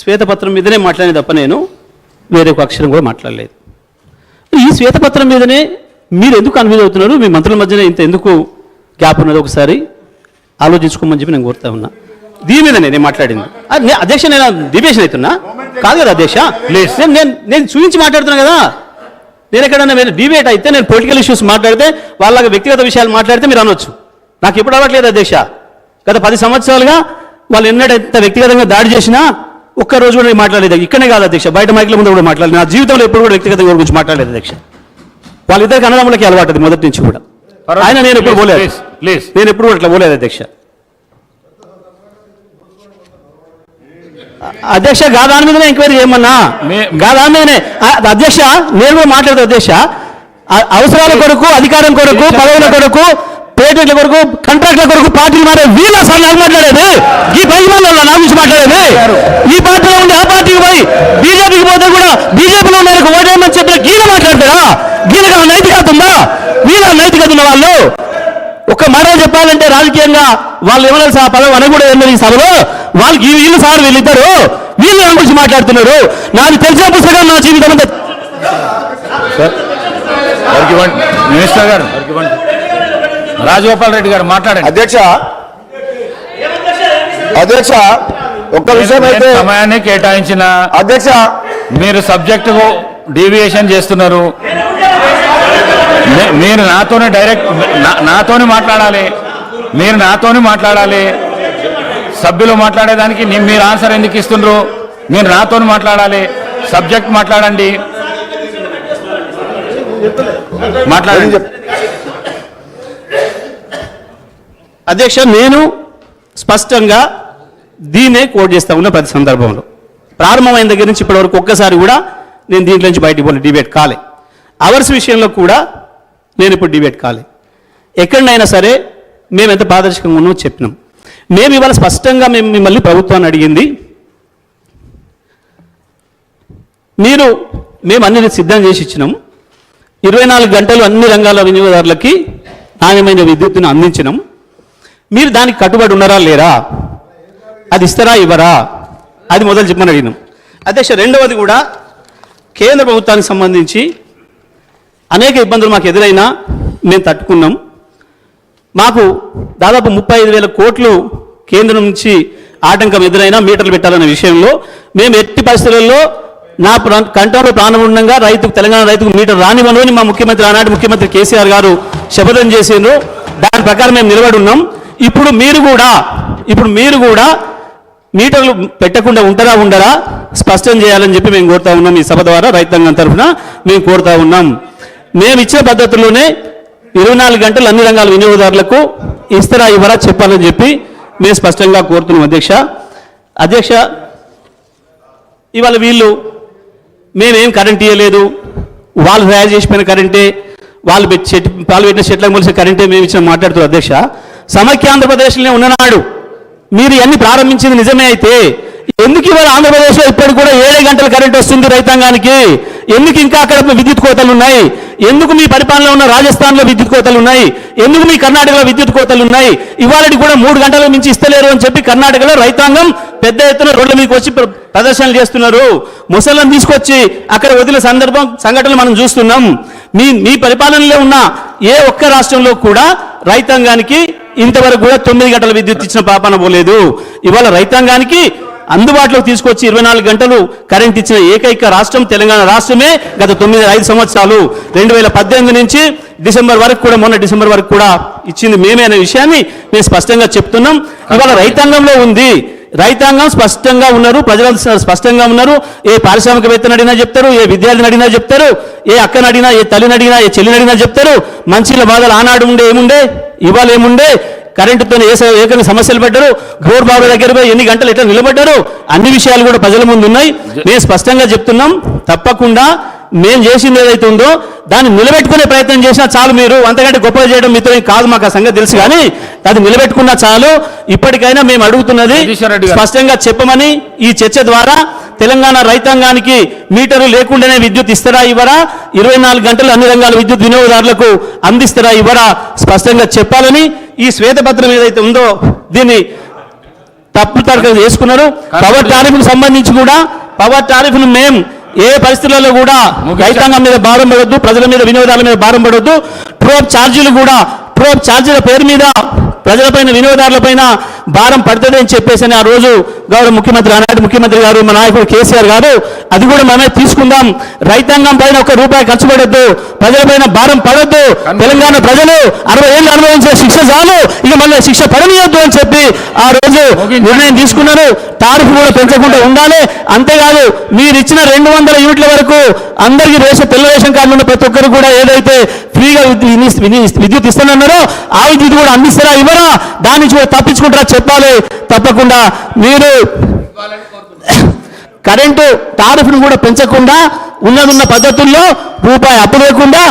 శ్వేతపత్రం మీదనే మాట్లాడే తప్ప నేను వేరే ఒక అక్షరం కూడా మాట్లాడలేదు. ఈ శ్వేతపత్రం మీదనే మీరు ఎందుకు కన్ఫ్యూజ్ అవుతున్నారు? మీ మంత్రుల మధ్యన ఇంత ఎందుకు గ్యాప్ ఉన్నది? ఒకసారి ఆలోచించుకోమని చెప్పి నేను కోరుతా ఉన్నా. దీని మీదనే నేను మాట్లాడింది. అధ్యక్ష, నేను డిబేషన్ అవుతున్నా కాదు కదా అధ్యక్ష. నేను చూపించి మాట్లాడుతున్నా కదా. నేను ఎక్కడన్నా మీరు డిబేట్ అయితే నేను పొలిటికల్ ఇష్యూస్ మాట్లాడితే వాళ్ళ వ్యక్తిగత విషయాలు మాట్లాడితే మీరు అనొచ్చు. నాకు ఎప్పుడు అవ్వట్లేదు అధ్యక్ష. గత 10 సంవత్సరాలుగా వాళ్ళు ఎన్నడైతే వ్యక్తిగతంగా దాడి చేసినా ఒక్కరోజు కూడా నేను మాట్లాడలేదు. ఇక్కడనే కాదు అధ్యక్ష, బయట మైకుల ముందు కూడా మాట్లాడలేదు. నా జీవితంలో ఎప్పుడు కూడా వ్యక్తిగతంగా గురించి మాట్లాడలేదు అధ్యక్ష. వాళ్ళిద్దరికి అన్నదమ్ములకి అలవాటు మొదటి నుంచి కూడా. ఆయన నేను ఎప్పుడు పోలేదు, నేను ఎప్పుడు కూడా అట్లా పోలేదు అధ్యక్ష. అధ్యక్ష దాని మీదనే ఎంక్వైరీ చేయమన్నా, దాని మీదనే అధ్యక్ష నేను కూడా మాట్లాడతాను అధ్యక్ష. అవసరాల కొరకు, అధికారం కొరకు, పదవుల కొరకు, పేటెంట్ల కొరకు, కాంట్రాక్ట్ల కొరకు పార్టీలు మారే వీళ్ళ సార్ నాకు మాట్లాడేది. ఈ 10 మంది నా గురించి మాట్లాడేది. ఈ పార్టీలో ఉండి ఆ పార్టీకి పోయి బీజేపీకి పోతే కూడా బీజేపీలో మేరకు ఓటేయమని చెప్పిన గీల మాట్లాడతారా? గీలకు నైతికత ఉందా? వీళ్ళ నైతికత ఉన్న వాళ్ళు ఒక మాట చెప్పాలంటే రాజకీయంగా వాళ్ళు ఏమన్నా ఆ పదవి అనకూడదు ఏంటో ఈ సభలో. వాళ్ళకి వీళ్ళు సార్ వీళ్ళిద్దరు వీళ్ళు నా గురించి మాట్లాడుతున్నారు. నాకు తెలిసిన పుస్తకం నా జీవితం అంతా. మినిస్టర్ గారు రాజగోపాల్ రెడ్డి గారు మాట్లాడండి. అధ్యక్ష ఒక్క విషయం అయితే సమయాన్ని కేటాయించిన అధ్యక్ష మీరు సబ్జెక్టు డీవియేషన్ చేస్తున్నారు. మీరు నాతోనే డైరెక్ట్ నాతోనే మాట్లాడాలి. మీరు నాతోనే మాట్లాడాలి. సభ్యులు మాట్లాడేదానికి మీరు ఆన్సర్ ఎందుకు ఇస్తున్నారు? మీరు నాతోనే మాట్లాడాలి. సబ్జెక్ట్ మాట్లాడండి. మాట్లాడండి అధ్యక్ష. నేను స్పష్టంగా దీన్నే కోట్ చేస్తా ఉన్నా. ప్రతి సందర్భంలో ప్రారంభమైన దగ్గర నుంచి ఇప్పటివరకు ఒక్కసారి కూడా నేను దీంట్లో నుంచి బయటికి పోలే, డిబేట్ కాలే. అవర్స్ విషయంలో కూడా నేను ఇప్పుడు డిబేట్ కాలే. ఎక్కడైనా సరే మేము ఎంత పారదర్శకంగా ఉన్నామో చెప్పినాం. మేము ఇవాళ స్పష్టంగా మిమ్మల్ని ప్రభుత్వాన్ని అడిగింది, మేము అన్ని సిద్ధం చేసి ఇచ్చినాం. 24 గంటలు అన్ని రంగాల వినియోగదారులకి నాణ్యమైన విద్యుత్తును అందించినాం. మీరు దానికి కట్టుబడి ఉన్నారా లేరా? అది ఇస్తారా ఇవ్వరా? అది మొదలు చెప్పమని అడిగినాం అధ్యక్ష. రెండవది కూడా కేంద్ర ప్రభుత్వానికి సంబంధించి అనేక ఇబ్బందులు మాకు ఎదురైనా మేము తట్టుకున్నాం. మాకు దాదాపు 35,000 కోట్లు కేంద్రం నుంచి ఆటంకం ఎదురైనా మీటర్లు పెట్టాలనే విషయంలో మేము ఎట్టి పరిస్థితుల్లో నా కంఠంలో ప్రాణం ఉండగా తెలంగాణ రైతుకు మీటర్ రానివ్వను మా ముఖ్యమంత్రి, ఆనాటి ముఖ్యమంత్రి కేసీఆర్ గారు శపథం చేసిండ్రు. దాని ప్రకారం మేము నిలబడి ఉన్నాం. ఇప్పుడు మీరు కూడా మీటర్లు పెట్టకుండా ఉంటారా ఉండరా స్పష్టం చేయాలని చెప్పి మేము కోరుతా ఉన్నాం. ఈ సభ ద్వారా రైతాంగం తరఫున మేము కోరుతా ఉన్నాం. మేము ఇచ్చే పద్ధతుల్లోనే 24 గంటలు అన్ని రంగాల వినియోగదారులకు ఇస్తారా ఇవ్వరా చెప్పాలని చెప్పి మేము స్పష్టంగా కోరుతున్నాం అధ్యక్ష. ఇవాళ వీళ్ళు మేమేం కరెంట్ ఇవ్వలేదు, వాళ్ళు తయారు చేసిపోయిన కరెంటే, వాళ్ళు పెట్టిన చెట్లకు మొలిసిన కరెంటే మేము ఇచ్చిన మాట్లాడుతున్నారు అధ్యక్ష. సమైక్య ఆంధ్రప్రదేశ్లోనే ఉన్ననాడు మీరు ఇవన్నీ ప్రారంభించింది నిజమే అయితే ఎందుకు ఇవాళ ఆంధ్రప్రదేశ్లో ఇప్పటికి కూడా 7 గంటల కరెంట్ వస్తుంది రైతాంగానికి? ఎందుకు ఇంకా అక్కడ విద్యుత్ కోతలు ఉన్నాయి? ఎందుకు మీ పరిపాలనలో ఉన్న రాజస్థాన్లో విద్యుత్ కోతలు ఉన్నాయి? ఎందుకు మీ కర్ణాటకలో విద్యుత్ కోతలు ఉన్నాయి? ఇవాళకి కూడా 3 గంటల మించి ఇస్తలేరు అని చెప్పి కర్ణాటకలో రైతాంగం పెద్ద ఎత్తున రోడ్ల మీకు వచ్చి ప్రదర్శనలు చేస్తున్నారు. ముసళ్ళను తీసుకొచ్చి అక్కడ వదిలిన సంఘటనలు మనం చూస్తున్నాం. మీ పరిపాలనలో ఉన్న ఏ ఒక్క రాష్ట్రంలో కూడా రైతాంగానికి ఇంతవరకు కూడా 9 గంటల విద్యుత్ ఇచ్చిన పాపాన పోలేదు. ఇవాళ రైతాంగానికి అందుబాటులోకి తీసుకొచ్చి 24 గంటలు కరెంట్ ఇచ్చిన ఏకైక రాష్ట్రం తెలంగాణ రాష్ట్రమే. గత 5 సంవత్సరాలు 2018 నుంచి డిసెంబర్ వరకు కూడా, మొన్న డిసెంబర్ వరకు కూడా ఇచ్చింది మేమే అనే విషయాన్ని మేము స్పష్టంగా చెప్తున్నాం. ఇవాళ రైతాంగంలో ఉంది. రైతాంగం స్పష్టంగా ఉన్నారు, ప్రజలు స్పష్టంగా ఉన్నారు. ఏ పారిశ్రామికవేత్తను అడిగినా చెప్తారు, ఏ విద్యార్థిని అడిగినా చెప్తారు, ఏ అక్కని అడిగినా, ఏ తల్లిని అడిగినా, ఏ చెల్లిని అడిగినా చెప్తారు. మంచిల బాధలు ఆనాడు ఏముండే, ఇవాళ ఏముండే, కరెంటుతో ఏకైనా సమస్యలు పడ్డారు, బోర్ బాబు దగ్గర పోయి ఎన్ని గంటలు ఎట్లా నిలబడ్డారు, అన్ని విషయాలు కూడా ప్రజల ముందు ఉన్నాయి. మేము స్పష్టంగా చెప్తున్నాం, తప్పకుండా మేము చేసింది ఏదైతే ఉందో దాన్ని నిలబెట్టుకునే ప్రయత్నం చేసినా చాలు. మీరు అంతకంటే గొప్పగా చేయడం మీతో కాదు, మాకు ఆ సంగతి తెలుసు. కానీ అది నిలబెట్టుకున్నా చాలు. ఇప్పటికైనా మేము అడుగుతున్నది స్పష్టంగా చెప్పమని, ఈ చర్చ ద్వారా తెలంగాణ రైతాంగానికి మీటరు లేకుండానే విద్యుత్ ఇస్తారా ఇవ్వరా, 24 గంటలు అన్ని రంగాల విద్యుత్ వినియోగదారులకు అందిస్తారా ఇవ్వరా స్పష్టంగా చెప్పాలని, ఈ శ్వేతపత్రం ఏదైతే ఉందో దీన్ని తప్పు తరగతి చేసుకున్నారు. పవర్ టారిఫ్కు సంబంధించి కూడా పవర్ టారిఫ్ను మేము ఏ పరిస్థితులలో కూడా రైతాంగం మీద భారం పడొద్దు, ప్రజల మీద వినియోగదారుల మీద భారం పడొద్దు. ట్రోప్ ఛార్జీలు కూడా ట్రోప్ ఛార్జీల పేరు మీద ప్రజలపైన వినియోగదారులపైన భారం పడుతుంది అని చెప్పేసి ఆ రోజు గౌరవ ముఖ్యమంత్రి ఆనాటి ముఖ్యమంత్రి గారు మా నాయకుడు కేసీఆర్ గారు అది కూడా మనమే తీసుకుందాం, రైతాంగం పైన ₹1 ఖర్చు పడొద్దు, ప్రజలపైన భారం పడొద్దు, తెలంగాణ ప్రజలు 60 ఏళ్ళు అనుభవించిన శిక్ష చాలు, ఇక మళ్ళీ శిక్ష పడనీయొద్దు అని చెప్పి ఆ రోజు నిర్ణయం తీసుకున్నారు. టారిఫ్ కూడా పెంచకుండా ఉండాలి. అంతేకాదు మీరు ఇచ్చిన 200 యూనిట్ల వరకు అందరికీ తెల్ల రేషన్ కార్డులు ఉన్న ప్రతి ఒక్కరు కూడా ఏదైతే ఫ్రీగా విద్యుత్ ఇస్తానన్నారో ఆ విద్యుత్ కూడా అందిస్తారా ఇవ్వరా, దాని నుంచి కూడా తప్పించుకుంటారా చెప్పాలి. తప్పకుండా మీరు కరెంటు టారిఫ్ను కూడా పెంచకుండా ఉన్న పద్ధతుల్లో రూపాయి అప్పు లేకుండా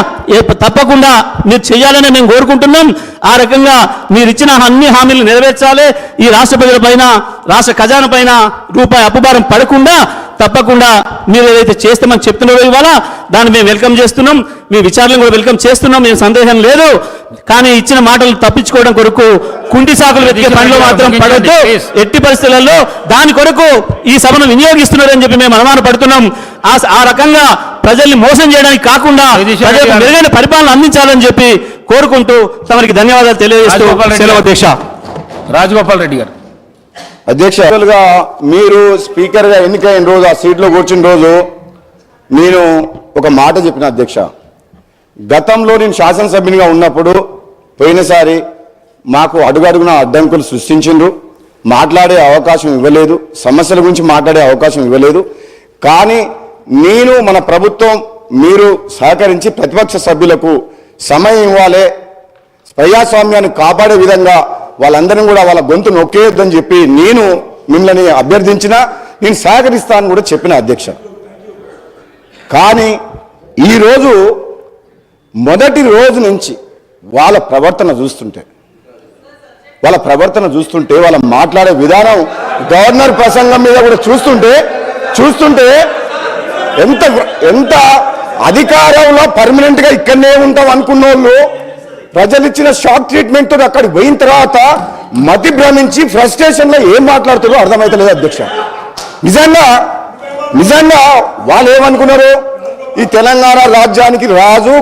తప్పకుండా మీరు చేయాలని మేము కోరుకుంటున్నాం. ఆ రకంగా మీరు ఇచ్చిన అన్ని హామీలు నెరవేర్చాలి. ఈ రాష్ట్ర ప్రజల పైన రాష్ట్ర ఖజానా పైన రూపాయి అప్పుభారం పడకుండా తప్పకుండా మీరు ఏదైతే చేస్తామని చెప్తున్నారో ఇవాళ దాన్ని మేము వెల్కమ్ చేస్తున్నాం. మీ విచారణను కూడా వెల్కమ్ చేస్తున్నాం, మేము సందేహం లేదు. కానీ ఇచ్చిన మాటలు తప్పించుకోవడం కొరకు కుంటి సాకులు వెతికే పనిలో మాత్రం పడొద్దు. ఎట్టి పరిస్థితులలో దాని కొరకు ఈ సభను వినియోగిస్తున్నారని చెప్పి మేము అనుమానపడుతున్నాం. ఆ రకంగా ప్రజల్ని మోసం చేయడానికి కాకుండా ప్రజలకు మెరుగైన పరిపాలన అందించాలని చెప్పి కోరుకుంటూ తమరికి ధన్యవాదాలు తెలియజేస్తూ సెలవు అధ్యక్ష. రాజగోపాల్ రెడ్డి గారు. అధ్యక్ష, మీరు స్పీకర్గా ఎన్నికైన రోజు ఆ సీట్లో కూర్చున్న రోజు నేను ఒక మాట చెప్పిన అధ్యక్ష. గతంలో నేను శాసనసభ్యునిగా ఉన్నప్పుడు పోయినసారి మాకు అడుగడుగున అడ్డంకులు సృష్టించిండ్రు, మాట్లాడే అవకాశం ఇవ్వలేదు, సమస్యల గురించి మాట్లాడే అవకాశం ఇవ్వలేదు. కానీ నేను మన ప్రభుత్వం మీరు సహకరించి ప్రతిపక్ష సభ్యులకు సమయం ఇవ్వాలి, ప్రజాస్వామ్యాన్ని కాపాడే విధంగా వాళ్ళందరినీ కూడా వాళ్ళ గొంతు నొక్కేయొద్దని చెప్పి నేను మిమ్మల్ని అభ్యర్థించిన, నేను సహకరిస్తానని కూడా చెప్పిన అధ్యక్ష. కానీ ఈరోజు మొదటి రోజు నుంచి వాళ్ళ ప్రవర్తన చూస్తుంటే వాళ్ళ మాట్లాడే విధానం గవర్నర్ ప్రసంగం మీద కూడా చూస్తుంటే ఎంత అధికారంలో పర్మనెంట్గా ఇక్కడనే ఉంటాం అనుకున్న వాళ్ళు ప్రజలు ఇచ్చిన షాక్ ట్రీట్మెంట్ తో అక్కడికి పోయిన తర్వాత మతి భ్రమించి ఫ్రస్ట్రేషన్లో ఏం మాట్లాడుతారో అర్థమవుతలేదు అధ్యక్ష. నిజంగా వాళ్ళు ఏమనుకున్నారు, ఈ తెలంగాణ రాజ్యానికి రాజు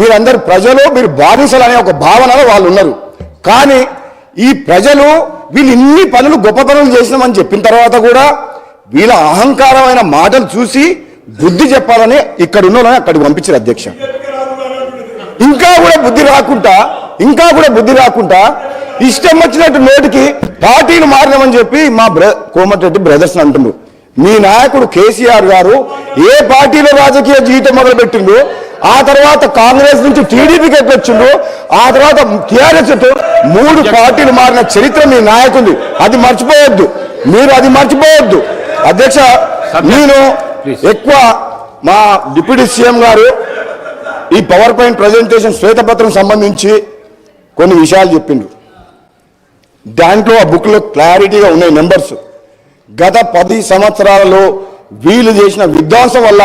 మీరందరు ప్రజలు, మీరు బానిసలు అనే ఒక భావనలో వాళ్ళు ఉన్నారు. కానీ ఈ ప్రజలు వీళ్ళు ఇన్ని పనులు గొప్ప పనులు చేసినామని చెప్పిన తర్వాత కూడా వీళ్ళ అహంకారమైన మాటలు చూసి బుద్ధి చెప్పాలని ఇక్కడ ఉన్న వాళ్ళని అక్కడికి పంపించారు అధ్యక్ష. ఇంకా కూడా బుద్ధి రాకుండా ఇష్టం వచ్చినట్టు నోటికి పార్టీలు మారినామని చెప్పి మా కోమటిరెడ్డి బ్రదర్స్ అంటున్నారు. మీ నాయకుడు కేసీఆర్ గారు ఏ పార్టీలో రాజకీయ జీవితం మొదలుపెట్టిండు, ఆ తర్వాత కాంగ్రెస్ నుంచి టీడీపీకి ఎట్లొచ్చిండు, ఆ తర్వాత టీఆర్ఎస్ 3 పార్టీలు మారిన చరిత్ర మీ నాయకుడి. అది మర్చిపోవద్దు అధ్యక్ష. నేను ఎక్కువ మా డిప్యూటీ సీఎం గారు ఈ పవర్ పాయింట్ ప్రజెంటేషన్ శ్వేతపత్రం సంబంధించి కొన్ని విషయాలు చెప్పిండ్రు. దాంట్లో ఆ బుక్లో క్లారిటీగా ఉన్నాయి నెంబర్స్. గత 10 సంవత్సరాలలో వీళ్ళు చేసిన విధ్వంసం వల్ల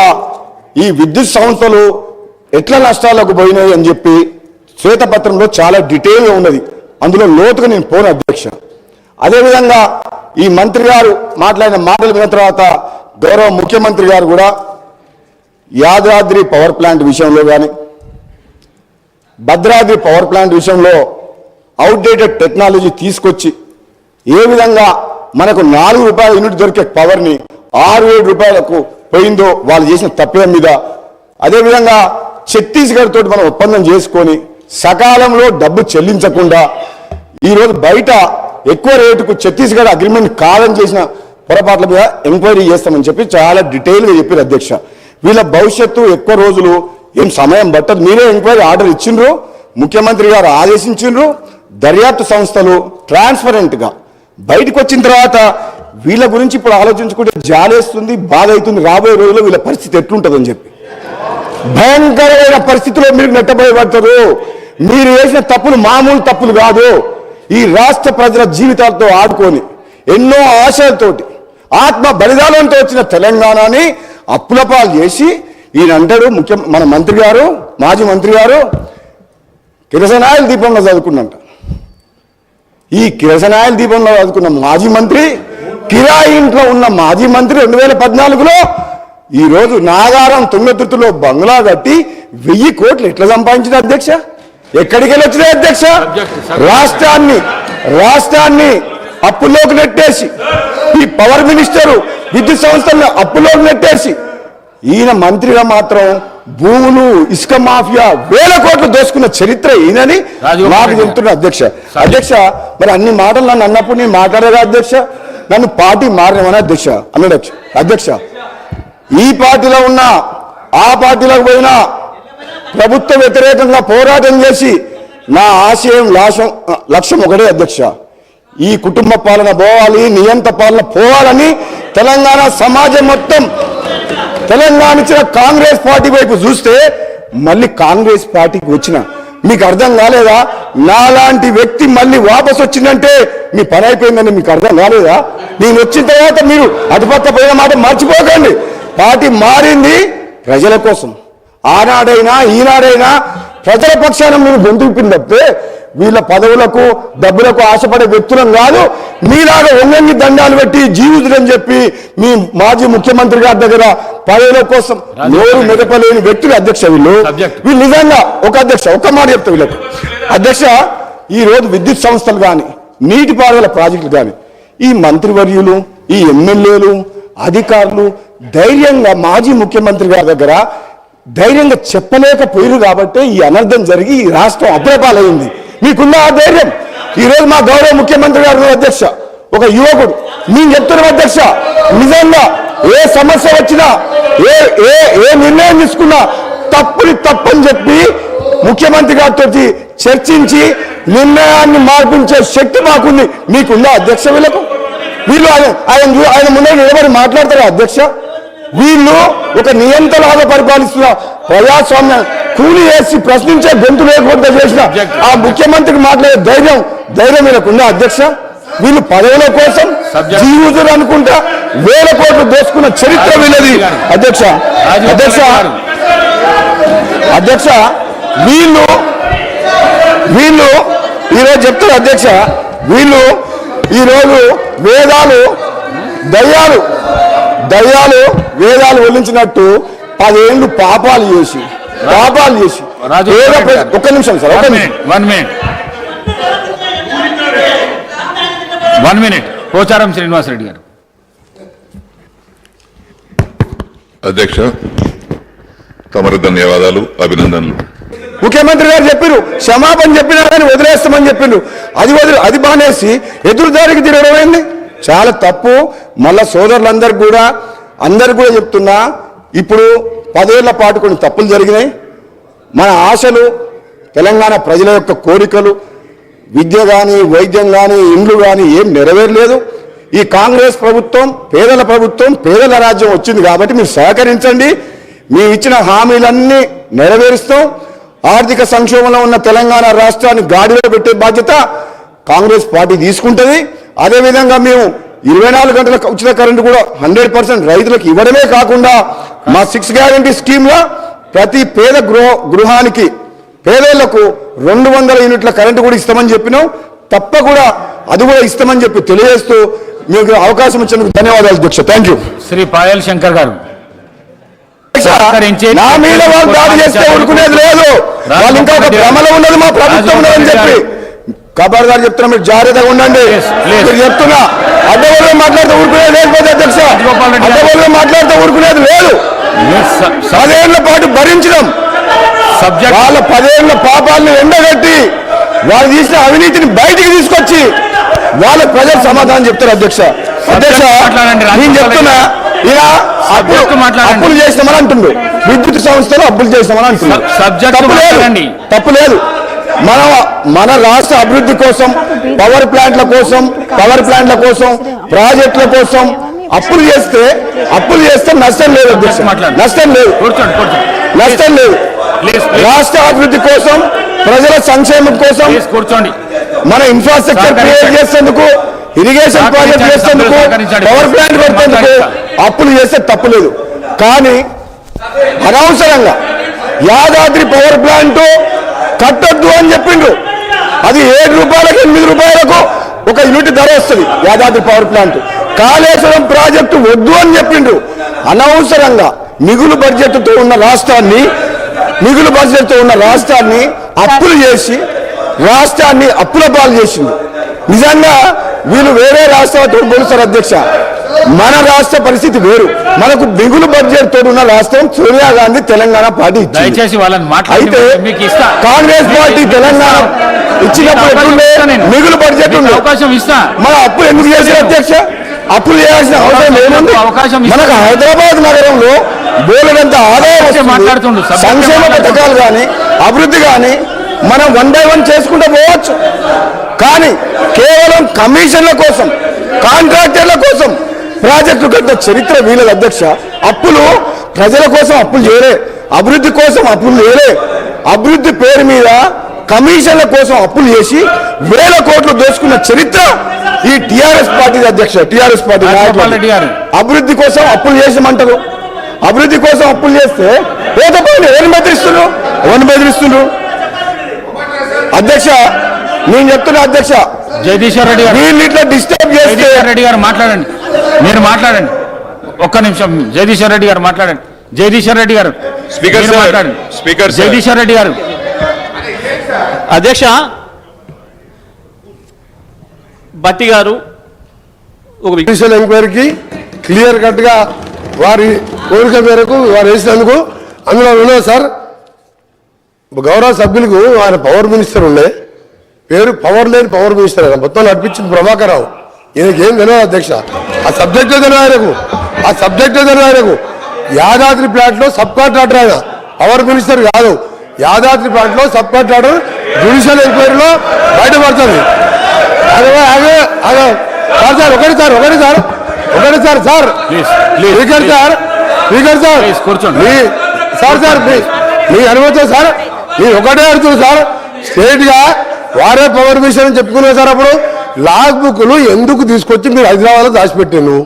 ఈ విద్యుత్ సంస్థలు ఎట్లా నష్టాలకు పోయినాయి అని చెప్పి శ్వేతపత్రంలో చాలా డీటెయిల్గా ఉన్నది. అందులో లోతుగా నేను పోను అధ్యక్ష. అదేవిధంగా ఈ మంత్రి గారు మాట్లాడిన మాటలు విన్న తర్వాత గౌరవ ముఖ్యమంత్రి గారు కూడా యాదాద్రి పవర్ ప్లాంట్ విషయంలో కానీ భద్రాద్రి పవర్ ప్లాంట్ విషయంలో అవుట్డేటెడ్ టెక్నాలజీ తీసుకొచ్చి ఏ విధంగా మనకు ₹4 యూనిట్ దొరికే పవర్ని ₹6-7 పోయిందో వాళ్ళు చేసిన తప్పేం మీద, అదేవిధంగా ఛత్తీస్గఢ్ తోటి మనం ఒప్పందం చేసుకొని సకాలంలో డబ్బు చెల్లించకుండా ఈరోజు బయట ఎక్కువ రేటుకు ఛత్తీస్గఢ్ అగ్రిమెంట్ కాదని చేసిన పొరపాట్ల మీద ఎంక్వైరీ చేస్తామని చెప్పి చాలా డీటెయిల్గా చెప్పారు అధ్యక్ష. వీళ్ళ భవిష్యత్తు ఎక్కువ రోజులు ఏం సమయం పట్టదు. మీరే ఎంక్వైరీ ఆర్డర్ ఇచ్చిండ్రు, ముఖ్యమంత్రి గారు ఆదేశించిండ్రు. దర్యాప్తు సంస్థలు ట్రాన్స్పరెంట్గా బయటకు వచ్చిన తర్వాత వీళ్ళ గురించి ఇప్పుడు ఆలోచించుకుంటే జాలేస్తుంది, బాధ అవుతుంది. రాబోయే రోజుల్లో వీళ్ళ పరిస్థితి ఎట్లుంటుందని చెప్పి భయంకరమైన పరిస్థితిలో మీరు నెట్టబోయబడతారు. మీరు వేసిన తప్పులు మామూలు తప్పులు కాదు. ఈ రాష్ట్ర ప్రజల జీవితాలతో ఆడుకొని ఎన్నో ఆశలతోటి ఆత్మ బలిదానంతో వచ్చిన తెలంగాణని అప్పులపాలు చేసి ఈయన అంటాడు మన మంత్రి గారు, మాజీ మంత్రి గారు కిరసనాయిల దీపంలో చదువుకున్నంట. ఈ కిరసనాయల దీపంలో చదువుకున్న మాజీ మంత్రి, కిరాయి ఇంట్లో ఉన్న మాజీ మంత్రి 2014లో ఈరోజు నాగారం తుంగతుర్తిలో బంగ్లా కట్టి 1000 కోట్లు ఎట్లా సంపాదించిన అధ్యక్ష? ఎక్కడికి వెళ్ళి వచ్చినాయి అధ్యక్ష? రాష్ట్రాన్ని అప్పుల్లోకి నెట్టేసి, ఈ పవర్ మినిస్టరు విద్యుత్ సంస్థలను అప్పుల్లోకి నెట్టేసి, ఈయన మంత్రిగా మాత్రం భూములు, ఇసుక మాఫియా 1000 కోట్లు దోసుకున్న చరిత్ర ఈయనని మాకు చెబుతున్న అధ్యక్ష. అధ్యక్ష, మరి అన్ని మాటలు నన్ను అన్నప్పుడు నేను మాట్లాడేదా అధ్యక్ష? నన్ను పార్టీ మారినమని అధ్యక్ష అన్నాడు. అధ్యక్ష, ఈ పార్టీలో ఉన్నా ఆ పార్టీలోకి పోయినా ప్రభుత్వ వ్యతిరేకంగా పోరాటం చేసి నా ఆశయం లక్ష్యం ఒకటే అధ్యక్ష, ఈ కుటుంబ పాలన పోవాలి, నియంత పాలన పోవాలని తెలంగాణ సమాజం మొత్తం తెలంగాణ ఇచ్చిన కాంగ్రెస్ పార్టీ వైపు చూస్తే మళ్ళీ కాంగ్రెస్ పార్టీకి వచ్చిన మీకు అర్థం కాలేదా? నాలాంటి వ్యక్తి మళ్ళీ వాపసు వచ్చిందంటే మీ పని అయిపోయిందని మీకు అర్థం కాలేదా? నేను వచ్చిన తర్వాత మీరు అటుపక్క పోయిన మాట మర్చిపోకండి. పార్టీ మారింది ప్రజల కోసం. ఆనాడైనా ఈనాడైనా ప్రజల పక్షాన మీరు గొంతుపింది తప్పితే వీళ్ళ పదవులకు డబ్బులకు ఆశపడే వ్యక్తులం కాదు. మీలాగా ఒంగంగి దండాలు పెట్టి జీవితులని చెప్పి మీ మాజీ ముఖ్యమంత్రి గారి దగ్గర పదవుల కోసం నోరు మెదపలేని వ్యక్తులు అధ్యక్ష. వీళ్ళు నిజంగా ఒక మాట చెప్తా వీళ్ళకు అధ్యక్ష, ఈ రోజు విద్యుత్ సంస్థలు కానీ నీటిపారుదల ప్రాజెక్టులు కానీ ఈ మంత్రివర్యులు, ఈ ఎమ్మెల్యేలు, అధికారులు ధైర్యంగా మాజీ ముఖ్యమంత్రి గారి దగ్గర ధైర్యంగా చెప్పలేకపోయారు కాబట్టి ఈ అనర్థం జరిగి ఈ రాష్ట్రం అప్రపాలైంది. మీకున్న ఆ ధైర్యం ఈరోజు మా గౌరవ ముఖ్యమంత్రి గారు అధ్యక్ష, ఒక యువకుడు నేను చెప్తున్నాం అధ్యక్ష, నిజంగా ఏ సమస్య వచ్చినా ఏ నిర్ణయం తీసుకున్నా తప్పని చెప్పి ముఖ్యమంత్రి గారితో చర్చించి నిర్ణయాన్ని మార్పించే శక్తి మాకుంది. మీకుందా అధ్యక్ష? వీళ్ళు ఆయన ముందే నిలబడి మాట్లాడతారా అధ్యక్ష? వీళ్ళు ఒక నియంతలాగా పరిపాలిస్తున్న ప్రజాస్వామ్యం కూలి వేసి ప్రశ్నించే గొంతు లేకుండా చేసిన ఆ ముఖ్యమంత్రికి మాట్లాడే ధైర్యం వీళ్ళకుందా అధ్యక్ష? వీళ్ళు పదవుల కోసం జీవితం అనుకుంటా 1000 కోట్లు దోసుకున్న చరిత్ర వీళ్ళది అధ్యక్ష. వీళ్ళు ఈరోజు చెప్తారు అధ్యక్ష, వీళ్ళు ఈరోజు వేదాలు వల్లించినట్టు 10 ఏళ్ళు పాపాలు చేసి ఒక్క నిమిషం sir, one minute Pocharam Srinivas Reddy గారు. అధ్యక్ష, తమరు ధన్యవాదాలు, అభినందనలు. ముఖ్యమంత్రి గారు చెప్పారు, క్షమాపణ చెప్పినా కానీ వదిలేస్తామని చెప్పిండు. అది బానేసి ఎదురుదారికి తిరగడమైంది, చాలా తప్పు. మళ్ళా సోదరులందరికీ కూడా చెప్తున్నా, ఇప్పుడు 10 ఏళ్ల పాటు కొన్ని తప్పులు జరిగినాయి. మన ఆశలు, తెలంగాణ ప్రజల యొక్క కోరికలు, విద్య కానీ, వైద్యం కానీ, ఇండ్లు కానీ ఏం నెరవేరలేదు. ఈ కాంగ్రెస్ ప్రభుత్వం పేదల ప్రభుత్వం, పేదల రాజ్యం వచ్చింది కాబట్టి మీరు సహకరించండి. మేము ఇచ్చిన హామీలన్నీ నెరవేరుస్తాం. ఆర్థిక సంక్షోభంలో ఉన్న తెలంగాణ రాష్ట్రాన్ని గాడిలో పెట్టే బాధ్యత కాంగ్రెస్ పార్టీ తీసుకుంటుంది. అదేవిధంగా మేము 24 గంటల ఉచిత కరెంటు కూడా 100% రైతులకు ఇవ్వడమే కాకుండా మా 6 గ్యారంటీ స్కీమ్లో ప్రతి పేద గృహానికి పేదలకు 200 యూనిట్ల కరెంటు కూడా ఇస్తామని చెప్పినాం. తప్పకుండా అది కూడా ఇస్తామని చెప్పి తెలియజేస్తూ మీకు అవకాశం ఇచ్చినందుకు ధన్యవాదాలు అధ్యక్ష. Thank you. శ్రీ పాయల్ శంకర్ గారు. నా మీద వాళ్ళు దాడి చేస్తే ఊరుకునేది లేదు. వాళ్ళు ఇంకా ఒక భ్రమలో ఉన్నది మా ప్రభుత్వం అని చెప్పి కబార్ గారు చెప్తున్నా, మీరు జాగ్రత్తగా ఉండండి. మీరు చెప్తున్నా అడ్డగోలుగా మాట్లాడితే ఊరుకునేది లేకపోతే అధ్యక్ష, అడ్డగోలుగా మాట్లాడితే ఊరుకునేది లేదు. 10 ఏళ్ల పాటు భరించడం, వాళ్ళ 10 ఏళ్ల పాపాలను ఎండగట్టి వాళ్ళు తీసిన అవినీతిని బయటికి తీసుకొచ్చి వాళ్ళ ప్రజలు సమాధానం చెప్తారు అధ్యక్ష. నేను చెప్తున్నా, ఇలా అప్పులు చేస్తామని అంటుండ్రు, విద్యుత్ సంస్థలు అప్పులు చేస్తామని అంటున్నారు. తప్పు లేదు. మన రాష్ట్ర అభివృద్ధి కోసం, పవర్ ప్లాంట్ల కోసం, ప్రాజెక్టుల కోసం అప్పులు చేస్తే నష్టం లేదు అధ్యక్ష, నష్టం లేదు. రాష్ట్ర అభివృద్ధి కోసం, ప్రజల సంక్షేమం కోసం, మన ఇన్ఫ్రాస్ట్రక్చర్ క్రియేట్ చేసేందుకు, ఇరిగేషన్ ప్రాజెక్ట్ చేసేందుకు, పవర్ ప్లాంట్ పెట్టేందుకు అప్పులు చేస్తే తప్పులేదు. కానీ అనవసరంగా యాదాద్రి పవర్ ప్లాంట్ కట్టొద్దు అని చెప్పిండ్రు. అది 7 రూపాయలకు 8 రూపాయలకు ఒక యూనిట్ ధర వస్తుంది Yadadri power plant. Kaleshwaram project వద్దు అని చెప్పిండు. అనవసరంగా మిగులు బడ్జెట్తో ఉన్న రాష్ట్రాన్ని అప్పులు చేసి రాష్ట్రాన్ని అప్పుల పాలు చేసింది. నిజంగా వీళ్ళు వేరే రాష్ట్రాలతో పోలుస్తారు అధ్యక్ష. మన రాష్ట్ర పరిస్థితి వేరు. మనకు మిగులు బడ్జెట్ తో ఉన్న రాష్ట్రం సోనియా గాంధీ తెలంగాణ పార్టీ దయచేసి వాళ్ళని అయితే కాంగ్రెస్ పార్టీ తెలంగాణ ఇచ్చినప్పుడు మిగులు బడ్జెట్ ఉంది, అవకాశం ఇస్తా. మన అప్పులు ఎందుకు చేశారు అధ్యక్ష? అప్పులు చేయాల్సిన అవసరం లేనుంది. మనకు హైదరాబాద్ నగరంలో బోలెడంత ఆదాయం మాట్లాడుతుండు. సంక్షేమ పథకాలు కానీ అభివృద్ధి కానీ మనం 1 by 1 చేసుకుంటూ పోవచ్చు. కానీ కేవలం కమిషన్ల కోసం కాంట్రాక్టర్ల కోసం ప్రాజెక్టు కట్టిన చరిత్ర వీళ్ళ అధ్యక్ష. అప్పులు ప్రజల కోసం అప్పులు చేయలే, అభివృద్ధి కోసం అప్పులు చేయలే. అభివృద్ధి పేరు మీద కమిషన్ల కోసం అప్పులు చేసి 1000 కోట్లు దోచుకున్న చరిత్ర ఈ టిఆర్ఎస్ పార్టీ అధ్యక్ష. టిఆర్ఎస్ పార్టీ అభివృద్ధి కోసం అప్పులు చేసామంటారు. అభివృద్ధి కోసం అప్పులు చేస్తే పేద పైన ఎవరిని బెదిరిస్తున్నారు అధ్యక్ష? నేను చెప్తున్నా అధ్యక్ష, జగదీశ్వర్ రెడ్డి గారు వీళ్ళు ఇట్లా డిస్టర్బ్ చేస్తే రెడ్డి గారు మాట్లాడండి, మీరు మాట్లాడండి. ఒక్క నిమిషం జగదీశ్వర్ రెడ్డి గారు మాట్లాడండి. జగదీశ్వర్ రెడ్డి గారు స్పీకర్ మాట్లాడండి. స్పీకర్ జగదీశ్వర్ రెడ్డి గారు. అధ్యక్ష, బట్టి గారు ఒక జ్యుడిషియల్ ఎంక్వైరీకి క్లియర్ కట్గా వారి కోరిక మేరకు వారు వేసినందుకు అందులో ఉన్నది సార్. గౌరవ సభ్యులకు ఆయన పవర్ మినిస్టర్ ఉండే పేరు పవర్ లేని పవర్ మినిస్టర్ ఆయన మొత్తం నడిపించింది ప్రభాకర్ రావు. ఈయనకేం తెలియదు అధ్యక్ష. ఆ సబ్జెక్టే తెలియదు ఆయనకు. యాదాద్రి ప్లాంట్ లో సబ్ కాంట్రాక్టర్ ఆయన, పవర్ మినిస్టర్ కాదు. యాదాద్రి ప్లాంట్ లో సబ్ కాంట్రాక్టర్ జ్యుడిషియల్ ఎంక్వైరీలో బయటపడుతుంది. ఒకటి సార్ కూర్చోండి సార్ మీ అనుమతి సార్. మీరు ఒకటే అడుగుతుంది సార్, స్టేట్ గా వారే పవర్ మిషన్ అని చెప్పుకున్నారు సార్. అప్పుడు లాగ్ బుక్లు ఎందుకు తీసుకొచ్చి మీరు హైదరాబాద్ లో దాచిపెట్టాను?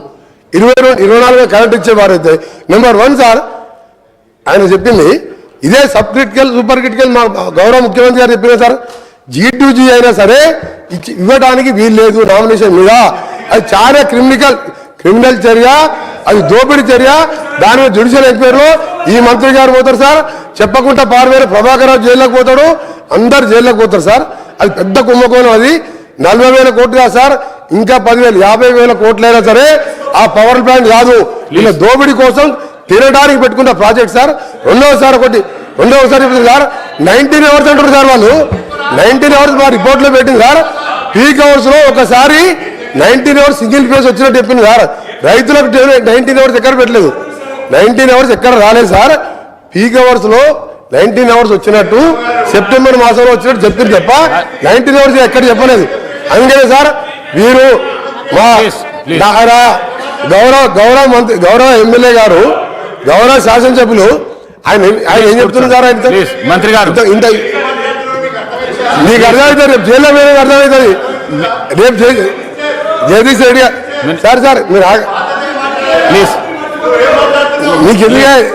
24 కరెంట్ ఇచ్చేవారైతే నెంబర్ 1 సార్ ఆయన చెప్పింది ఇదే సబ్ క్రిటికల్ సూపర్ క్రిటికల్. మా గౌరవ ముఖ్యమంత్రి గారు చెప్పిన సార్, G2G అయినా సరే ఇవ్వడానికి వీలు లేదు నామినేషన్ మీద. అది చాలా క్రిమినల్ చర్య, అది దోపిడీ చర్య. దాని మీద జ్యుడిషియల్ ఎంక్వైరీలో ఈ మంత్రి గారు పోతారు సార్, చెప్పకుండా పార్వేరు ప్రభాకర్ రావు జైల్లోకి పోతాడు, అందరు జైల్లోకి పోతారు సార్. అది పెద్ద కుంభకోణం. అది 40,000 కోట్లు కాదు సార్, ఇంకా 10,000 50,000 కోట్లైనా సరే ఆ పవర్ ప్లాంట్ కాదు. వీళ్ళ దోపిడీ కోసం తినడానికి పెట్టుకున్న ప్రాజెక్ట్ సార్. రెండవసారి సార్ 19 అవర్స్ అంటారు సార్ వాళ్ళు. 19 అవర్స్ మా రిపోర్ట్లో పెట్టింది సార్. పీక్ అవర్స్ లో ఒకసారి 19 అవర్స్ సింగిల్ ఫేజ్ వచ్చినట్టు చెప్పింది సార్. రైతులకు 19 అవర్స్ ఎక్కడ పెట్టలేదు, 19 అవర్స్ ఎక్కడ రాలేదు సార్. పీక్ అవర్స్ లో 19 అవర్స్ వచ్చినట్టు సెప్టెంబర్ మాసంలో వచ్చినట్టు చెప్పింది తప్ప 19 అవర్స్ ఎక్కడ చెప్పలేదు. అందుకనే సార్ వీరు మా గౌరవ ఎమ్మెల్యే గారు, గౌరవ శాసనసభ్యులు ఆయన ఏం చెప్తున్నారు సార్? మంత్రి గారు ఇంత మీకు అర్థమవుతుంది, రేపు జైల్లో మీద అర్థమవుతుంది. రేపు జగదీష్ రెడ్డి సార్ మీరు ప్లీజ్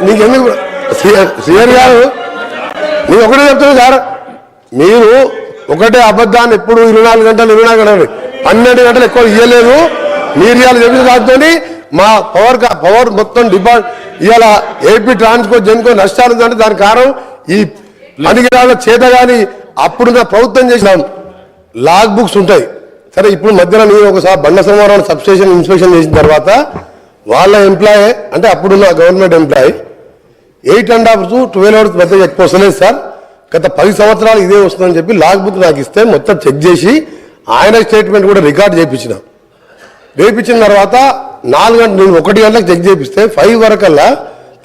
నీకెందుకు సీఆర్ గారు నేను ఒకటే చెప్తున్నా సార్, మీరు ఒకటే అబద్ధాన్ని ఎప్పుడు 24 గంటలు 12 గంటలు ఎక్కువ ఇవ్వలేదు. మీరు ఇవాళ చెప్పిన దాంతో మా పవర్ మొత్తం ఇవాళ ఏపీ ట్రాన్స్పోర్ట్ జెన్కో నష్టాలు ఉందంటే దానికి కారణం ఈ పనికిరాల చేత. కానీ అప్పుడున్న ప్రభుత్వం చేసిన లాగ్ బుక్స్ ఉంటాయి సరే. ఇప్పుడు మధ్యలో నేను ఒకసారి బండ సోమవారం సబ్స్టేషన్ ఇన్స్పెక్షన్ చేసిన తర్వాత వాళ్ళ ఎంప్లాయీ అంటే అప్పుడున్న గవర్నమెంట్ ఎంప్లాయీ 8.5 to 12 అవర్స్ మధ్య ఎక్కువ వస్తలేదు సార్. గత 10 సంవత్సరాలు ఇదే వస్తుందని చెప్పి లాగ్ బుక్ నాకు ఇస్తే మొత్తం చెక్ చేసి ఆయన స్టేట్మెంట్ కూడా రికార్డ్ చేయించిన తర్వాత 4 గంటలు నేను 1 గంటలకు చెక్ చేపిస్తే 5 వరకల్లా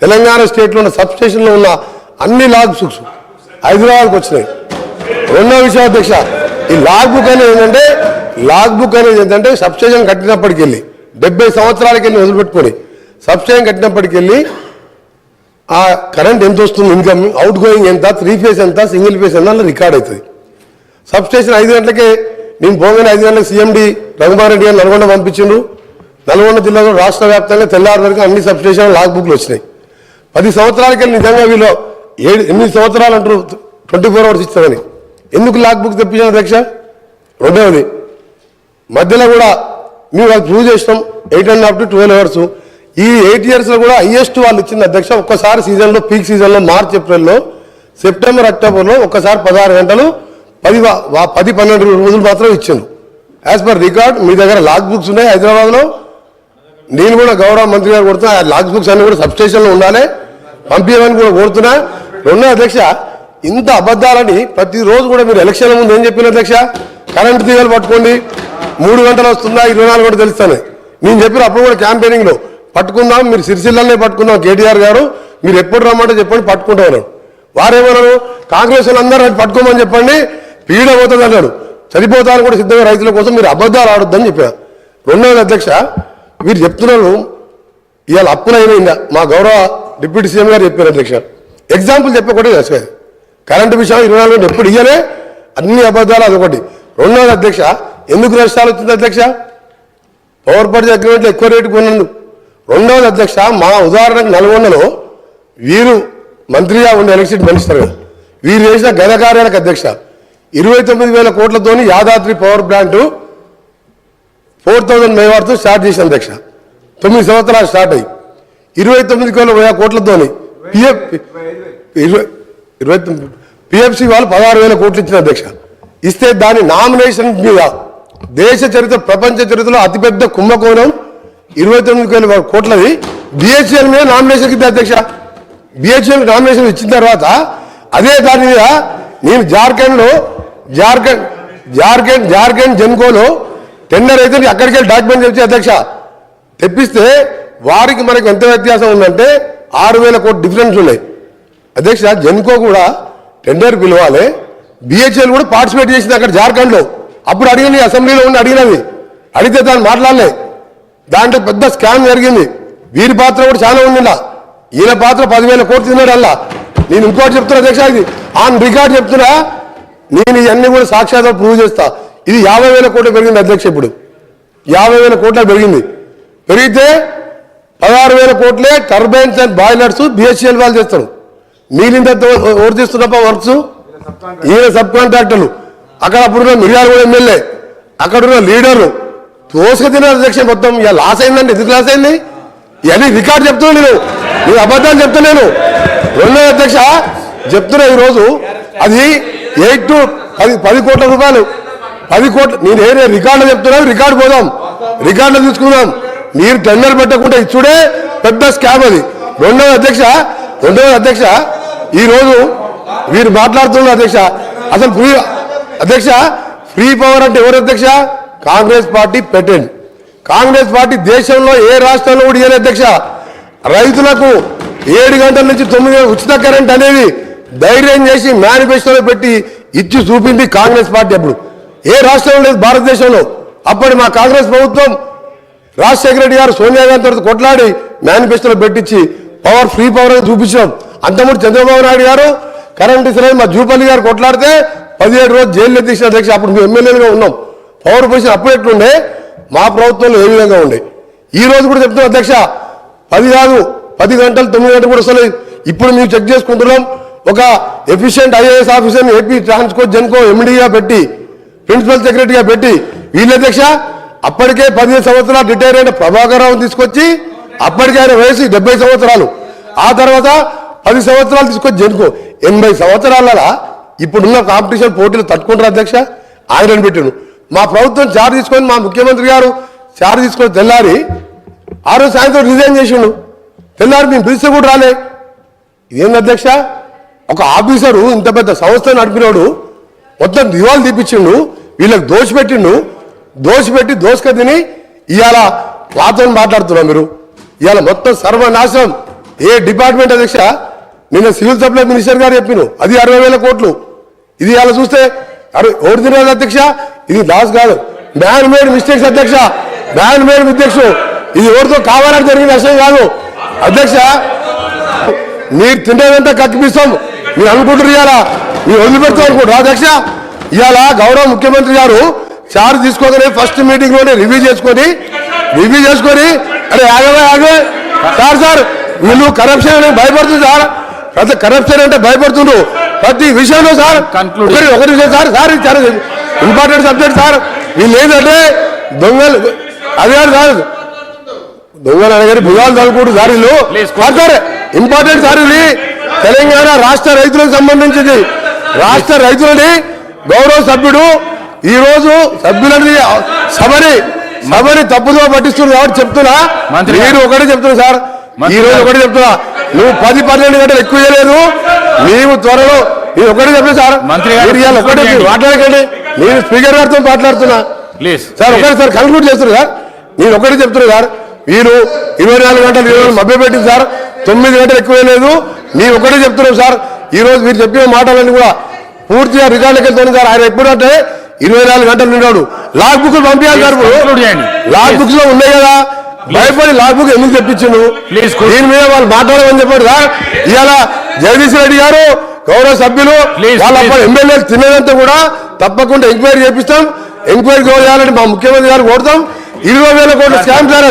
తెలంగాణ స్టేట్లో ఉన్న సబ్ స్టేషన్లో ఉన్న అన్ని లాగ్ బుక్స్ హైదరాబాద్కి వచ్చినాయి. రెండో విషయం అధ్యక్ష, ఈ లాగ్ బుక్ అనేది ఏంటంటే సబ్ స్టేషన్ కట్టినప్పటికి వెళ్ళి 70 సంవత్సరాలకి వెళ్ళి వదిలిపెట్టుకొని సబ్ స్టేషన్ కట్టినప్పటికి వెళ్ళి ఆ కరెంట్ ఎంత వస్తుంది, ఇన్కమ్ అవుట్ గోయింగ్ ఎంత, 3 ఫేజ్ ఎంత, సింగిల్ ఫేజ్ ఎంత అలా రికార్డ్ అవుతుంది. సబ్ స్టేషన్ 5 గంటలకే నేను పోగానే 5 గంటలకు సీఎండి రఘుమారెడ్డి గారు నల్గొండ పంపించిండ్రు. నల్గొండ జిల్లాలో రాష్ట్ర వ్యాప్తంగా తెల్లారి వరకు అన్ని సబ్ స్టేషన్ లాగ్ బుక్లు వచ్చినాయి. 10 సంవత్సరాలకి నిజంగా వీళ్ళు 8 సంవత్సరాలు అంటారు 24 అవర్స్ ఇస్తామని. ఎందుకు లాగ్ బుక్ తెప్పించాను అధ్యక్ష? రెండవది, మధ్యలో కూడా మేము వాళ్ళు ప్రూవ్ చేసినాం 8.5 to 12 hours. ఈ 8 yearsలో కూడా హైయెస్ట్ వాళ్ళు ఇచ్చింది అధ్యక్ష. ఒక్కసారి సీజన్లో, పీక్ సీజన్లో మార్చ్ ఏప్రిల్లో, సెప్టెంబర్ అక్టోబర్లో ఒక్కసారి 16 గంటలు 10-12 రోజులు మాత్రం ఇచ్చిండు. యాజ్ పర్ రికార్డ్ మీ దగ్గర లాగ్ బుక్స్ ఉన్నాయి హైదరాబాద్లో. నేను కూడా గౌరవ మంత్రి గారు కొడుతున్నా, ఆ లాగ్ బుక్స్ అన్ని కూడా సబ్స్టేషన్లో ఉండాలి, పంపించమని కూడా కోరుతున్నా. రెండో అధ్యక్ష, ఇంత అబద్ధాలని ప్రతిరోజు కూడా మీరు ఎలక్షన్ ముందు ఏం చెప్పిన అధ్యక్ష? కరెంటు తీగలు పట్టుకోండి, 3 గంటలు వస్తుందా 24 గంటలు తెలుస్తాను నేను చెప్పిన. అప్పుడు కూడా క్యాంపెయినింగ్లో పట్టుకుందాం, మీరు సిరిసిల్లనే పట్టుకుందాం కేటీఆర్ గారు, మీరు ఎప్పుడు రమ్మంటే చెప్పండి పట్టుకుంటా ఉన్నాడు. వారేమన్నారు, కాంగ్రెస్ వాళ్ళందరూ పట్టుకోమని చెప్పండి, పీడ పోతుంది అన్నాడు. చనిపోతారు కూడా సిద్ధంగా రైతుల కోసం, మీరు అబద్ధాలు ఆడొద్దని చెప్పారు. రెండవది అధ్యక్ష, మీరు చెప్తున్నారు ఇవాళ అప్పులైనా మా గౌరవ డిప్యూటీ సీఎం గారు చెప్పారు అధ్యక్ష. ఎగ్జాంపుల్ చెప్పకూడదు అసలు కరెంటు విషయం 24 గంటలు ఎప్పుడు ఇయ్యలే, అన్ని అబద్ధాలు అదొకటి. రెండవది అధ్యక్ష, ఎందుకు నష్టాలు వచ్చింది అధ్యక్ష? పవర్ పర్చేజ్ అగ్రిమెంట్లో ఎక్కువ రేటు కొన్నందుకు. రెండవది అధ్యక్ష, మా ఉదాహరణకు నల్గొండలో వీరు మంత్రిగా ఉండే ఎలక్ట్రిసిటీ మినిస్టర్ వీరు చేసిన ఘన కార్యాలకు అధ్యక్ష 29,000 కోట్లతోని యాదాద్రి పవర్ ప్లాంట్ 4,000 మెగావాట్తో స్టార్ట్ చేసిన అధ్యక్ష. 9 సంవత్సరాలు స్టార్ట్ అయ్యి 29,000 కోట్లతోని పిఎఫ్సి వాళ్ళు 16,000 కోట్లు ఇచ్చిన అధ్యక్ష. ఇస్తే దాని నామినేషన్ మీద దేశ చరిత్ర, ప్రపంచ చరిత్రలో అతిపెద్ద కుంభకోణం 29,000 కోట్లది బిహెచ్ఎల్ మీద నామినేషన్ ఇద్దా అధ్యక్ష. బిహెచ్ఎల్ నామినేషన్ ఇచ్చిన తర్వాత అదే దాని మీద నేను జార్ఖండ్ జెన్కోలో టెండర్ అయితే అక్కడికి వెళ్ళి డాక్యుమెంట్ తెచ్చి అధ్యక్ష తెప్పిస్తే వారికి మనకు ఎంత వ్యత్యాసం ఉందంటే 6,000 కోట్లు డిఫరెన్స్ ఉన్నాయి అధ్యక్ష. జెన్కో కూడా టెండర్ పిలవాలి, బిహెచ్ఎల్ కూడా పార్టిసిపేట్ చేసింది అక్కడ జార్ఖండ్లో. అప్పుడు అడిగింది, అసెంబ్లీలో ఉండి అడిగినది, అడిగితే దాన్ని మాట్లాడలే. దాంట్లో పెద్ద స్కామ్ జరిగింది. వీరి పాత్ర కూడా చాలా ఉండిందా, ఈయన పాత్ర 10,000 కోట్లు తిన్నాడు అలా. నేను ఇంకోటి చెప్తున్నా అధ్యక్ష, ఇది ఆన్ రికార్డ్ చెప్తున్నా, నేను ఇవన్నీ కూడా సాక్షాత్గా ప్రూవ్ చేస్తా. ఇది 50,000 కోట్లు పెరిగింది అధ్యక్ష. ఇప్పుడు 50,000 కోట్ల పెరిగింది. పెరిగితే 16,000 కోట్లే టర్బైన్స్ అండ్ బాయిలర్స్ బిహెచ్ఎల్ వాళ్ళు చేస్తారు. నీళ్ళింత ఓటు తీస్తున్నప్ప వర్క్స్ ఈయన సబ్ కాంట్రాక్టర్లు, అక్కడ అప్పుడున్న మిర్యాలగూడ ఎమ్మెల్యే, అక్కడున్న లీడర్లు తోసుకు తిన అధ్యక్ష. మొత్తం ఇక లాస్ అయిందంటే ఎందుకు లాస్ అయింది? ఇవన్నీ రికార్డు చెప్తున్నా, నేను అబద్ధాలు చెప్తున్నాను. రెండో అధ్యక్ష చెప్తున్నా, ఈరోజు అది 8 to 10 కోట్ల రూపాయలు, 10 కోట్లు. నేను ఏ రికార్డులో చెప్తున్నాను, రికార్డు పోదాం, రికార్డులో తీసుకుందాం. మీరు టెండర్ పెట్టకుండా ఇచ్చుడే పెద్ద స్కామ్ అది. రెండవ అధ్యక్ష ఈరోజు వీరు మాట్లాడుతున్నారు అధ్యక్ష. అసలు ఫ్రీ పవర్ అంటే ఎవరు అధ్యక్ష? కాంగ్రెస్ పార్టీ పెట్టండి. కాంగ్రెస్ పార్టీ దేశంలో ఏ రాష్ట్రంలో కూడా ఇవ్వలేదు అధ్యక్ష. రైతులకు 7 గంటల నుంచి 9 గంటల ఉచిత కరెంట్ అనేది ధైర్యం చేసి మేనిఫెస్టోలో పెట్టి ఇచ్చి చూపింది కాంగ్రెస్ పార్టీ. అప్పుడు ఏ రాష్ట్రంలో లేదు భారతదేశంలో. అప్పటి మా కాంగ్రెస్ ప్రభుత్వం రాజశేఖర రెడ్డి గారు సోనియా గాంధీ తర్వాత కొట్లాడి మేనిఫెస్టోలో పెట్టించి ఫ్రీ పవర్ అని చూపించాం. అంతకుముందు చంద్రబాబు నాయుడు గారు కరెంట్ ఇస్తున్నారు, మా జూపల్లి గారు కొట్లాడితే 17 రోజులు జైల్లో తీసిన అధ్యక్ష. అప్పుడు మేము ఎమ్మెల్యేలుగా ఉన్నాం. పవర్ పొజిషన్ అప్పుడు ఎట్లుండే, మా ప్రభుత్వంలో ఏ విధంగా ఉండే. ఈ రోజు కూడా చెప్తున్నాం అధ్యక్ష, 10 కాదు 10 గంటలు 9 గంటలు కూడా వస్తలేదు. ఇప్పుడు మేము చెక్ చేసుకుంటున్నాం. ఒక ఎఫిషియెంట్ ఐఏఎస్ ఆఫీసర్ని ఏపీ ట్రాన్స్కో జెన్కో ఎండీగా పెట్టి, ప్రిన్సిపల్ సెక్రటరీగా పెట్టి, వీళ్ళ అధ్యక్ష అప్పటికే 15 సంవత్సరాలు రిటైర్ అయిన ప్రభాకర్ రావు తీసుకొచ్చి, అప్పటికే ఆయన వయసు 70 సంవత్సరాలు, ఆ తర్వాత 10 సంవత్సరాలు తీసుకొచ్చి జెన్కో 80 సంవత్సరాల ఇప్పుడున్న కాంపిటీషన్ పోటీలు తట్టుకుంటారు అధ్యక్ష. ఆయనను పెట్టాను. మా ప్రభుత్వం చార్జ్ తీసుకొని, మా ముఖ్యమంత్రి గారు చార్జ్ తీసుకొని తెల్లారి ఆ రోజు సాయంత్రం రిజైన్ చేసిండు. తెల్లారి మేము పిలిస్తే కూడా రాలే. ఇదేంది అధ్యక్ష? ఒక ఆఫీసరు ఇంత పెద్ద సంస్థ నడిపినోడు మొత్తం దివాలు తీపిచ్చిండు, వీళ్ళకి దోషపెట్టి దోసుక తిని ఇవాళ వాతో మాట్లాడుతున్నాం. మీరు ఇవాళ మొత్తం సర్వనాశనం. ఏ డిపార్ట్మెంట్ అధ్యక్ష? నిన్న సివిల్ సప్లై మినిస్టర్ గారు చెప్పిన అది 60,000 కోట్లు. ఇది ఇవాళ చూస్తే ఓడి తినదు అధ్యక్ష. ఇది లాస్ కాదు, మ్యాన్ మేడ్ మిస్టేక్స్ అధ్యక్ష, మ్యాన్ మేడ్ మిస్టేక్స్. ఇది ఎవరితో కావాలని జరిగిన విషయం కాదు అధ్యక్ష. మీరు తినేదంతా కక్కిపిస్తాం మీరు అనుకుంటారు, ఇవాళ మీరు వదిలిపెడతాం అనుకుంటారు అధ్యక్ష. ఇవాళ గౌరవ ముఖ్యమంత్రి గారు చార్జ్ తీసుకోగానే ఫస్ట్ మీటింగ్ లోనే రివ్యూ చేసుకొని అరే ఆగవే సార్ వీళ్ళు కరప్షన్ అని భయపడుతుంది సార్. కరప్షన్ అంటే భయపడుతుండ్రు. ప్రతి విషయంలో సార్ Conclude. ఒకరి విషయం సార్ సార్ ఇది చాలా ఇంపార్టెంట్ సబ్జెక్ట్ సార్. వీళ్ళు ఏంటంటే దొంగలు అది కాదు సార్, దొంగలు అనగానే భుజాలు తలుపుకుంటూ సార్ వీళ్ళు Please, సార్ ఇంపార్టెంట్ సార్ ఇది తెలంగాణ రాష్ట్ర రైతులకు సంబంధించింది. రాష్ట్ర రైతులని గౌరవ సభ్యుడు ఈ రోజు సభ్యులని సభని తప్పుదో పట్టిస్తున్నారు కాబట్టి చెప్తున్నా. మంత్రి గారు. మీరు ఒకటే చెప్తున్నా సార్, మంత్రి ఈ రోజు గారు. ఒకటే చెప్తున్నా, నువ్వు 10-12 గంటలు ఎక్కువ చేయలేదు, నీవు త్వరలో నేను ఒకటే చెప్తున్నా సార్. మంత్రి గారు. మీరు ఇవాళ ఒకటే మాట్లాడకండి, నేను స్పీకర్ గారితో మాట్లాడుతున్నా ప్లీజ్ సార్. ఒకటే సార్ కన్క్లూడ్ చేస్తున్నా సార్, నేను ఒకటే చెప్తున్నా సార్, మీరు 24 గంటలు మభ్యపెట్టింది సార్, 9 గంటలు ఎక్కువ లేదు, నేను ఒకటే చెప్తున్నాం సార్. ఈ రోజు మీరు చెప్పిన మాటలన్నీ కూడా పూర్తిగా రికార్డులకు వెళ్తాను సార్. ఆయన ఎప్పుడంటే 24 గంటలు ఉన్నాడు. లాగ్ బుక్ పంపించాలి సార్. Conclude చేయండి. లాగ్ బుక్స్ లో ఉన్నాయి కదా, భయపడి లాగ్ బుక్ ఎందుకు తెప్పించిండు? Please, దీని మీద వాళ్ళు మాట్లాడమని చెప్పాడు సార్. ఇవాళ జగదీష్ రెడ్డి గారు గౌరవ సభ్యులు Please, వాళ్ళ please. ఎమ్మెల్యేలు తిన్నదంతా కూడా తప్పకుండా ఎంక్వైరీ చేపిస్తాం. ఎంక్వైరీ చేయాలని మా ముఖ్యమంత్రి గారు కోరుతాం. 20,000 కోట్ల స్కామ్ సార్.